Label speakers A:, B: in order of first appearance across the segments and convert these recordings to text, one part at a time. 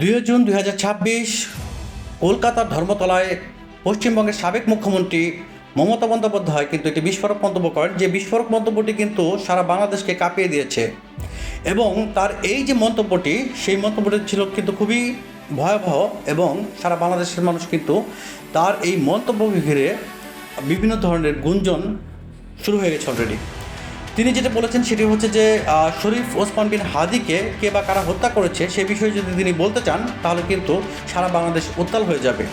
A: 2 June 2026 কলকাতার ধর্মতলায় পশ্চিমবঙ্গের সাবেক মুখ্যমন্ত্রী মমতা বন্দ্যোপাধ্যায় কিন্তু একটি বিস্ফোরক মন্তব্য করেন, যে বিস্ফোরক মন্তব্যটি কিন্তু সারা বাংলাদেশকে কাঁপিয়ে দিয়েছে। এবং তার এই যে মন্তব্যটি, সেই মন্তব্যটি ছিল কিন্তু খুবই ভয়াবহ এবং সারা বাংলাদেশের মানুষ কিন্তু তার এই মন্তব্যকে ঘিরে বিভিন্ন ধরনের গুঞ্জন শুরু হয়ে গেছে অলরেডি। তিনি যেটা বলেছেন সেটি হচ্ছে যে শরীফ ওসমান বিন হাদিকে কে বা কারা হত্যা করেছে সে বিষয়ে যদি তিনি বলতে চান তাহলে কিন্তু সারা বাংলাদেশ উত্তাল হয়ে যাবে।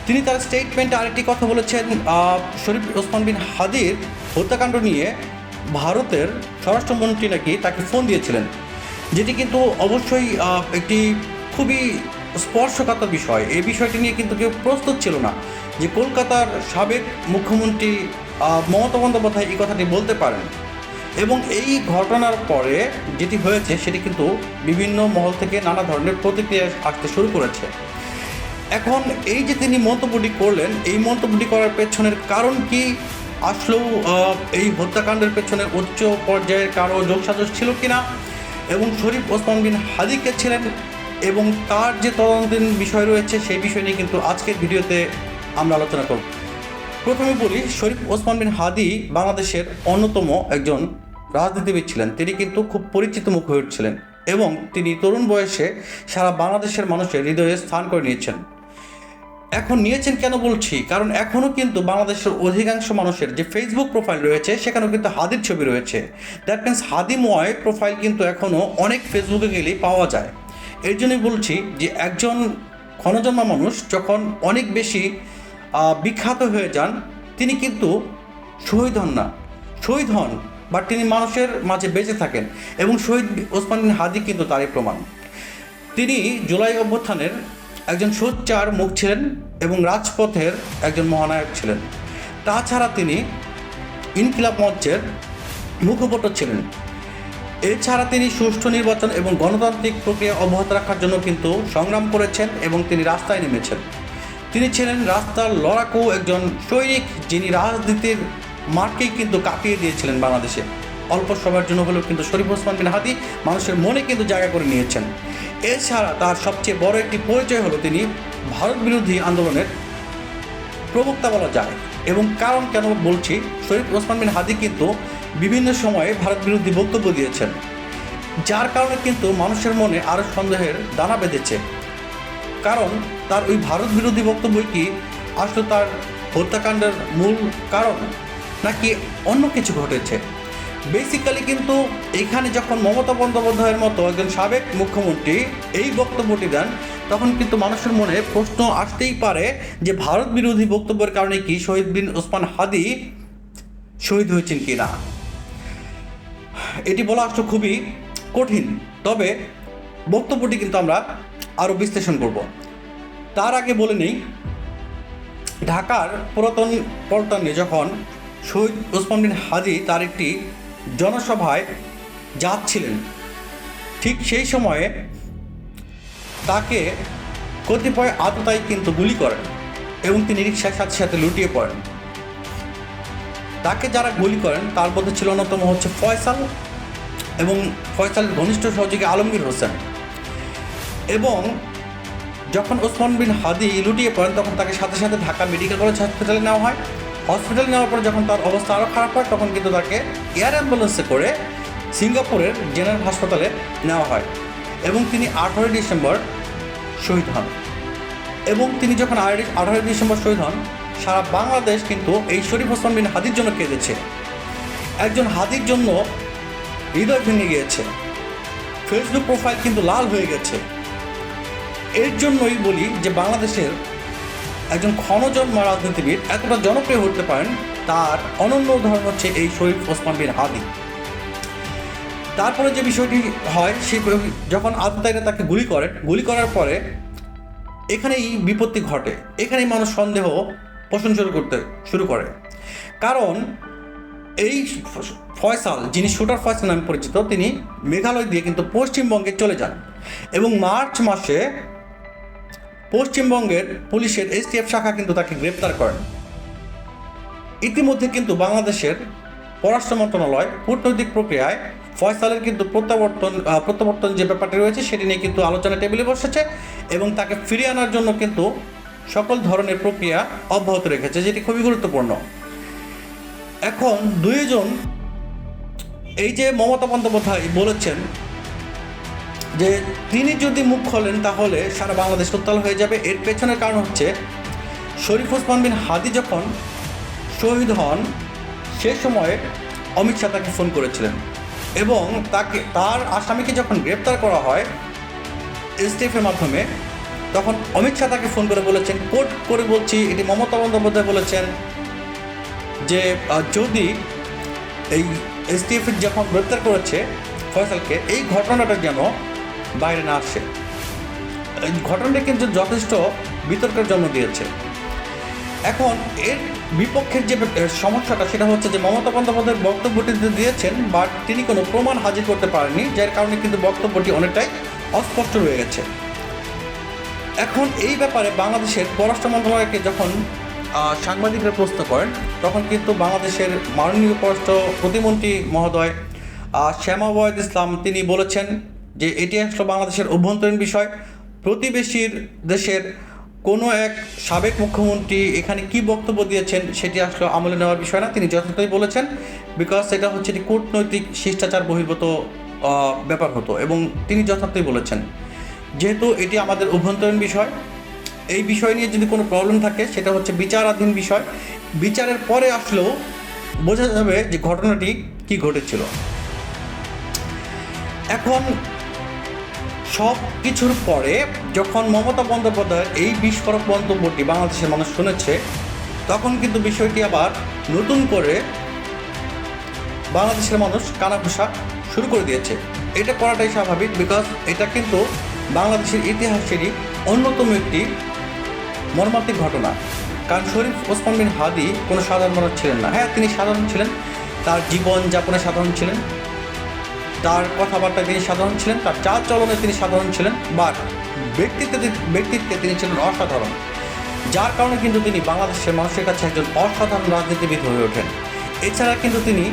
A: তিনি তার স্টেটমেন্টে আরেকটি কথা বলেছেন, শরীফ ওসমান বিন হাদির হত্যাকাণ্ড নিয়ে ভারতের স্বরাষ্ট্রমন্ত্রী নাকি তাকে ফোন দিয়েছিলেন, যেটি কিন্তু অবশ্যই একটি খুবই স্পর্শকাতর বিষয়। এই বিষয়টি নিয়ে কিন্তু কেউ প্রস্তুত ছিল না যে কলকাতার সাবেক মুখ্যমন্ত্রী মমতা বন্দ্যোপাধ্যায় এই কথাটি বলতে পারেন। এবং এই ঘটনার পরে যেটি হয়েছে সেটি কিন্তু বিভিন্ন মহল থেকে নানা ধরনের প্রতিক্রিয়া আসতে শুরু করেছে। এখন এই যে তিনি মন্তব্যটি করলেন, এই মন্তব্যটি করার পেছনের কারণ কি, আসলেও এই হত্যাকাণ্ডের পেছনে উচ্চ পর্যায়ের কারো যোগসাজশ ছিল কিনা, এবং শরীফ ওসমান বিন হাদি কে ছিলেন এবং তার যে তদন্তের বিষয় রয়েছে সেই বিষয় নিয়ে কিন্তু আজকের ভিডিওতে আমরা আলোচনা করব। প্রথমে বলি, শরীফ ওসমান বিন হাদি বাংলাদেশের অন্যতম একজন রাজনীতিবিদ ছিলেন। তিনি কিন্তু খুব পরিচিত মুখ হয়ে উঠছিলেন এবং তিনি তরুণ বয়সে সারা বাংলাদেশের মানুষের হৃদয়ে স্থান করে নিয়েছেন। এখন নিয়েছেন কেন বলছি, কারণ এখনও কিন্তু বাংলাদেশের অধিকাংশ মানুষের যে ফেসবুক প্রোফাইল রয়েছে সেখানেও কিন্তু হাদির ছবি রয়েছে। দ্যাট মিনস হাদিময় প্রোফাইল কিন্তু এখনও অনেক ফেসবুকে গেলেই পাওয়া যায়। এর জন্যই বলছি যে একজন ক্ষণজন্মা মানুষ যখন অনেক বেশি বিখ্যাত হয়ে যান, তিনি কিন্তু শহীদ হন না, শহীদ হন বাট তিনি মানুষের মাঝে বেঁচে থাকেন, এবং শহীদ ওসমান বিন হাদি কিন্তু তারই প্রমাণ। তিনি জুলাই অভ্যুত্থানের একজন সোচ্চার মুখ ছিলেন এবং রাজপথের একজন মহানায়ক ছিলেন। তাছাড়া তিনি ইনকিলাব মঞ্চের মুখপত্র ছিলেন। এছাড়া তিনি সুষ্ঠু নির্বাচন এবং গণতান্ত্রিক প্রক্রিয়া অব্যাহত রাখার জন্য কিন্তু সংগ্রাম করেছেন এবং তিনি রাস্তায় নেমেছেন। তিনি ছিলেন রাস্তার লড়াকু একজন সৈনিক, যিনি রাজনীতির মাঠকেই কিন্তু কাঁপিয়ে দিয়েছিলেন বাংলাদেশে। অল্প সময়ের জন্য হলেও কিন্তু শরীফ ওসমান বিন হাদি মানুষের মনে কিন্তু জায়গা করে নিয়েছেন। এছাড়া তার সবচেয়ে বড় একটি পরিচয় হলো তিনি ভারত বিরোধী আন্দোলনের প্রবক্তা বলা যায়। এবং কারণ কেন বলছি, শরীফ ওসমান বিন হাদি কিন্তু বিভিন্ন সময়ে ভারত বিরোধী বক্তব্য দিয়েছেন, যার কারণে কিন্তু মানুষের মনে আরও সন্দেহের দানা বেঁধেছে। কারণ তার ওই ভারত বিরোধী বক্তব্যই কি আসলে তার হত্যাকাণ্ডের মূল কারণ, নাকি অন্য কিছু ঘটেছে? বেসিক্যালি কিন্তু এখানে যখন মমতা বন্দ্যোপাধ্যায়ের মতো একজন সাবেক মুখ্যমন্ত্রী এই বক্তব্যটি দেন, তখন কিন্তু মানুষের মনে প্রশ্ন আসতেই পারে যে ভারত বিরোধী বক্তব্যের কারণে কি শহীদ বিন ওসমান হাদি শহীদ হয়েছেন কি না। এটি বলা আসলে খুবই কঠিন, তবে বক্তব্যটি কিন্তু আমরা আরও বিশ্লেষণ করব। তার আগে বলে নেই, ঢাকার পুরাতন পল্টনে যখন শহীদ ওসমান বিন হাদি তার একটি জনসভায় যাচ্ছিলেন, ঠিক সেই সময়ে তাকে কতিপয় আততায়ী কিন্তু গুলি করেন এবং তিনি রিকশার সাথে সাথে লুটিয়ে পড়েন। তাকে যারা গুলি করেন তার মধ্যে ছিল অন্যতম হচ্ছে ফয়সাল এবং ফয়সালের ঘনিষ্ঠ সহযোগী আলমগীর হোসেন। এবং যখন ওসমান বিন হাদি লুটিয়ে পড়েন তখন তাকে সাথে সাথে ঢাকা মেডিকেল কলেজ হসপিটালে নেওয়া হয়। হসপিটালে নেওয়ার পর যখন তার অবস্থা আরও খারাপ হয় তখন কিন্তু তাকে এয়ার অ্যাম্বুলেন্সে করে সিঙ্গাপুরের জেনারেল হাসপাতালে নেওয়া হয় এবং তিনি 18 ডিসেম্বর শহীদ হন। এবং তিনি যখন 18 ডিসেম্বর শহীদ হন, সারা বাংলাদেশ কিন্তু এই শরীফ ওসমান বিন হাদির জন্য কেঁদেছে। একজন হাদির জন্য হৃদয় ভেঙে গিয়েছে, ফেসবুক প্রোফাইল কিন্তু লাল হয়ে গেছে। এর জন্যই বলি যে বাংলাদেশের একজন ক্ষণজন্মা রাজনীতিবিদ এতটা জনপ্রিয় হতে পারেন, তার অনন্য উদাহরণ হচ্ছে এই শরীফ ওসমান বিন হাদি। তারপরে যে বিষয়টি হয়, সে যখন আততায়ীরা তাকে গুলি করার পরে এখানেই বিপত্তি ঘটে, এখানেই মানুষ সন্দেহ পোষণ শুরু করে। কারণ এই ফয়সাল, যিনি শুটার ফয়সাল নামে পরিচিত, তিনি মেঘালয় দিয়ে কিন্তু পশ্চিমবঙ্গে চলে যান এবং মার্চ মাসে পশ্চিমবঙ্গের পুলিশের STF শাখা কিন্তু তাকে গ্রেপ্তার করেন। ইতিমধ্যে কিন্তু বাংলাদেশের পররাষ্ট্র মন্ত্রণালয় কূটনৈতিক প্রক্রিয়ায় ফয়সালের কিন্তু প্রত্যাবর্তন যে ব্যাপারটি রয়েছে সেটি নিয়ে কিন্তু আলোচনা টেবিলে বসেছে এবং তাকে ফিরিয়ে আনার জন্য কিন্তু সকল ধরনের প্রক্রিয়া অব্যাহত রেখেছে, যেটি খুবই গুরুত্বপূর্ণ। এখন দুইজন, এই যে মমতা বন্দ্যোপাধ্যায় বলেছেন যে তিনি যদি মুখ খোলেন তাহলে সারা বাংলাদেশ উত্তাল হয়ে যাবে, এর পেছনের কারণ হচ্ছে শরীফ ওসমান বিন হাদি যখন শহীদ হন সে সময়ে অমিত শাহ তাকে ফোন করেছিলেন এবং তার আসামিকে যখন গ্রেপ্তার করা হয় এসটিএফের মাধ্যমে, তখন অমিত শাহ তাকে ফোন করে বলেছেন, কোর্ট করে বলছি, এটি মমতা বন্দ্যোপাধ্যায় বলেছেন যে যদি এই এসটিএফ যখন গ্রেপ্তার করেছে ফয়সালকে, এই ঘটনাটা যেন বাইরে না আসে। এই ঘটনাটা কিন্তু যথেষ্ট বিতর্কের জন্ম দিয়েছে। এখন এর বিপক্ষের যে সমস্যাটা সেটা হচ্ছে যে মমতা বন্দ্যোপাধ্যায় বক্তব্যটি দিয়েছেন, বাট তিনি কোনো প্রমাণ হাজির করতে পারেননি, যার কারণে কিন্তু বক্তব্যটি অনেকটাই অস্পষ্ট রয়ে গেছে। এখন এই ব্যাপারে বাংলাদেশের পররাষ্ট্র মন্ত্রণালয়কে যখন সাংবাদিকরা প্রশ্ন করেন, তখন কিন্তু বাংলাদেশের মাননীয় পররাষ্ট্র প্রতিমন্ত্রী মহোদয় শ্যামা ওয়াহিদ ইসলাম তিনি বলেছেন যে এটি আসলে বাংলাদেশের অভ্যন্তরীণ বিষয়, প্রতিবেশীর দেশের কোনো এক সাবেক মুখ্যমন্ত্রী এখানে কি বক্তব্য দিয়েছেন সেটি আসলে আমলে নেওয়ার বিষয় না। তিনি যথার্থই বলেছেন, বিকজ এটা হচ্ছে কূটনৈতিক শিষ্টাচার বহির্ভূত ব্যাপার হতো এবং তিনি যথার্থই বলেছেন। যেহেতু এটি আমাদের অভ্যন্তরীণ বিষয়, এই বিষয় নিয়ে যদি কোনো প্রবলেম থাকে সেটা হচ্ছে বিচারাধীন বিষয়, বিচারের পরে আসলেও বোঝা যাবে যে ঘটনাটি কি ঘটেছিল। এখন সব কিছুর পরে যখন মমতা বন্দ্যোপাধ্যায়ের এই বিস্ফোরক মন্তব্যটি বাংলাদেশের মানুষ শুনেছে, তখন কিন্তু বিষয়টি আবার নতুন করে বাংলাদেশের মানুষ কানাঘুষা শুরু করে দিয়েছে। এটা করাটাই স্বাভাবিক, বিকজ এটা কিন্তু বাংলাদেশের ইতিহাসেরই অন্যতম একটি মর্মান্তিক ঘটনা। কারণ শরীফ ওসমান বিন হাদি কোনো সাধারণ মানুষ ছিলেন না। হ্যাঁ, তিনি সাধারণ ছিলেন, তার জীবনযাপনে সাধারণ ছিলেন, তার কথাবার্তায় তিনি সাধারণ ছিলেন, তার চাল চলনে তিনি সাধারণ ছিলেন, বাট ব্যক্তিত্বে তিনি ছিলেন অসাধারণ, যার কারণে কিন্তু তিনি বাংলাদেশের মানুষের কাছে একজন অসাধারণ রাজনীতিবিদ হয়ে ওঠেন। এছাড়া কিন্তু তিনি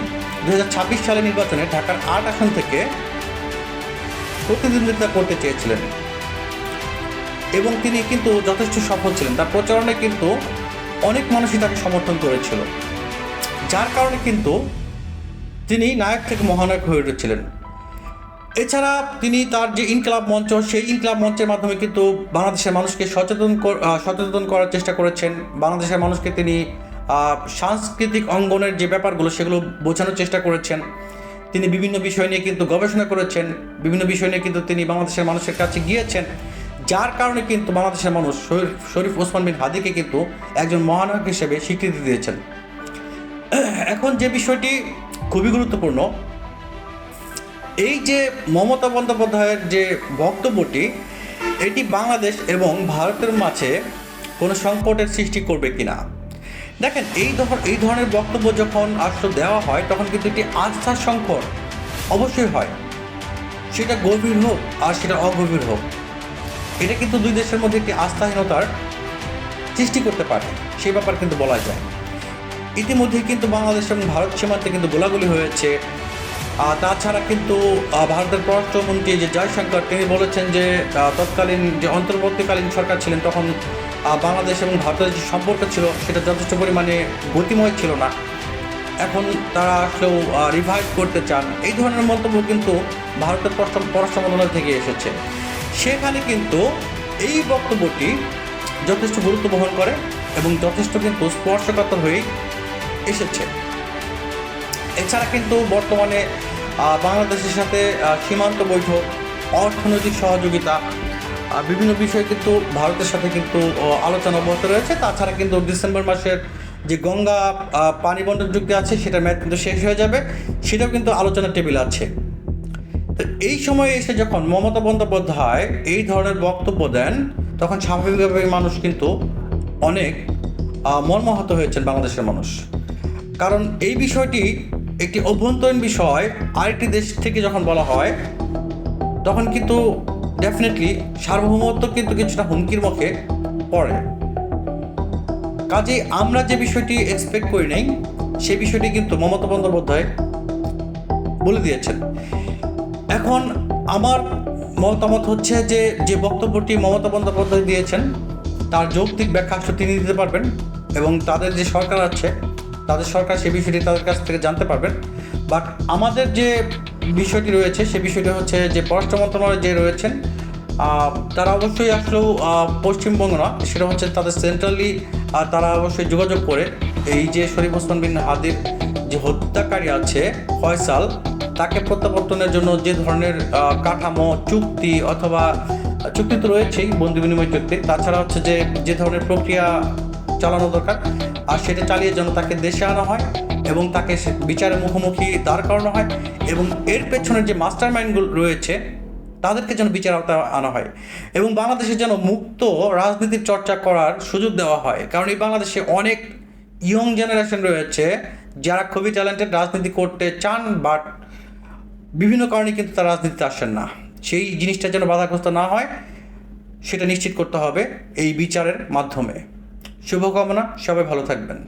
A: 2026 সালের নির্বাচনে ঢাকার 8 আসন থেকে প্রতিদ্বন্দ্বিতা করতে চেয়েছিলেন এবং তিনি কিন্তু যথেষ্ট সফল ছিলেন। তার প্রচারণে কিন্তু অনেক মানুষই তাকে সমর্থন করেছিল, যার কারণে কিন্তু তিনি নায়ক থেকে মহানায়ক হয়ে উঠেছিলেন। এছাড়া তিনি তার যে ইনকিলাব মঞ্চ, সেই ইনকিলাব মঞ্চের মাধ্যমে কিন্তু বাংলাদেশের মানুষকে সচেতন করার চেষ্টা করেছেন। বাংলাদেশের মানুষকে তিনি সাংস্কৃতিক অঙ্গনের যে ব্যাপারগুলো সেগুলো বোঝানোর চেষ্টা করেছেন। তিনি বিভিন্ন বিষয় নিয়ে কিন্তু গবেষণা করেছেন, বিভিন্ন বিষয় নিয়ে কিন্তু তিনি বাংলাদেশের মানুষের কাছে গিয়েছেন, যার কারণে কিন্তু বাংলাদেশের মানুষ শরীফ ওসমান বিন হাদিকে কিন্তু একজন মহানায়ক হিসেবে স্বীকৃতি দিয়েছেন। এখন যে বিষয়টি খুবই গুরুত্বপূর্ণ, এই যে মমতা বন্দ্যোপাধ্যায়ের যে বক্তব্যটি, এটি বাংলাদেশ এবং ভারতের মাঝে কোনো সংকটের সৃষ্টি করবে কিনা। দেখেন, এই ধরনের বক্তব্য যখন আসলে দেওয়া হয় তখন কিন্তু একটি আস্থার সংকট অবশ্যই হয়, সেটা গভীর হোক আর সেটা অগভীর হোক। এটা কিন্তু দুই দেশের মধ্যে একটি আস্থাহীনতার সৃষ্টি করতে পারে, সেই ব্যাপার কিন্তু বলা যায়। ইতিমধ্যেই কিন্তু বাংলাদেশ এবং ভারত সীমান্তে কিন্তু গোলাগুলি হয়েছে। তাছাড়া কিন্তু ভারতের পররাষ্ট্রমন্ত্রী যে জয়শঙ্কর তিনি বলেছেন যে তৎকালীন যে অন্তর্বর্তীকালীন সরকার ছিলেন তখন বাংলাদেশ এবং ভারতের যে সম্পর্ক ছিল সেটা যথেষ্ট পরিমাণে গতিময় ছিল না, এখন তারা আসলেও রিভাইভ করতে চান। এই ধরনের মন্তব্য কিন্তু ভারতের পররাষ্ট্র মন্ত্রণালয় থেকে এসেছে। সেখানে কিন্তু এই বক্তব্যটি যথেষ্ট গুরুত্ব বহন করে এবং যথেষ্ট কিন্তু স্পর্শকাতর হয়েই এসেছে। এছাড়া কিন্তু বর্তমানে বাংলাদেশের সাথে সীমান্ত বৈঠক, অর্থনৈতিক সহযোগিতা, বিভিন্ন বিষয়ে কিন্তু ভারতের সাথে কিন্তু আলোচনা অব্যাহত রয়েছে। তাছাড়া কিন্তু ডিসেম্বর মাসের যে গঙ্গা পানি বন্টন চুক্তি আছে সেটার মেয়াদ কিন্তু শেষ হয়ে যাবে, সেটাও কিন্তু আলোচনার টেবিল আছে। তো এই সময়ে এসে যখন মমতা বন্দ্যোপাধ্যায় এই ধরনের বক্তব্য দেন, তখন স্বাভাবিকভাবে মানুষ কিন্তু অনেক মর্মাহত হয়েছেন বাংলাদেশের মানুষ। কারণ এই বিষয়টি একটি অভ্যন্তরীণ বিষয় আরেকটি দেশ থেকে যখন বলা হয় তখন কিন্তু ডেফিনেটলি সার্বভৌমত্ব কিন্তু কিছুটা হুমকির মুখে পড়ে। কাজেই আমরা যে বিষয়টি এক্সপেক্ট করি নাই সেই বিষয়টি কিন্তু মমতা বন্দ্যোপাধ্যায় বলে দিয়েছেন। এখন আমার মতামত হচ্ছে যে যে বক্তব্যটি মমতা বন্দ্যোপাধ্যায় দিয়েছেন তার যৌক্তিক ব্যাখ্যা আসলে তিনি দিতে পারবেন, এবং তাদের যে সরকার আছে তাদের সরকার সে বিষয়টি তাদের কাছ থেকে জানতে পারবেন। বাট আমাদের যে বিষয়টি রয়েছে সে বিষয়টি হচ্ছে যে পররাষ্ট্র মন্ত্রণালয়ে যে রয়েছেন তারা অবশ্যই আসলেও পশ্চিমবঙ্গ না, সেটা হচ্ছে তাদের সেন্ট্রালি তারা অবশ্যই যোগাযোগ করে এই যে শরীফ ওসমান বিন হাদির যে হত্যাকারী আছে ফয়সাল, তাকে প্রত্যাবর্তনের জন্য যে ধরনের কাঠামো চুক্তি অথবা চুক্তি তো রয়েছেই, বন্দি বিনিময় চুক্তি, তাছাড়া হচ্ছে যে যে ধরনের প্রক্রিয়া চালানো দরকার আর সেটা চালিয়ে যেন তাকে দেশে আনা হয় এবং তাকে বিচারের মুখোমুখি দাঁড় করানো হয়, এবং এর পেছনের যে মাস্টার মাইন্ডগুলো রয়েছে তাদেরকে যেন বিচার আওতায় আনা হয়, এবং বাংলাদেশে যেন মুক্ত রাজনীতির চর্চা করার সুযোগ দেওয়া হয়। কারণ এই বাংলাদেশে অনেক ইয়ং জেনারেশন রয়েছে যারা খুবই ট্যালেন্টেড, রাজনীতি করতে চান, বাট বিভিন্ন কারণে কিন্তু তারা রাজনীতিতে আসেন না। সেই জিনিসটা যেন বাধাগ্রস্ত না হয় সেটা নিশ্চিত করতে হবে এই বিচারের মাধ্যমে। শুভকামনা, সবাই ভালো থাকবেন।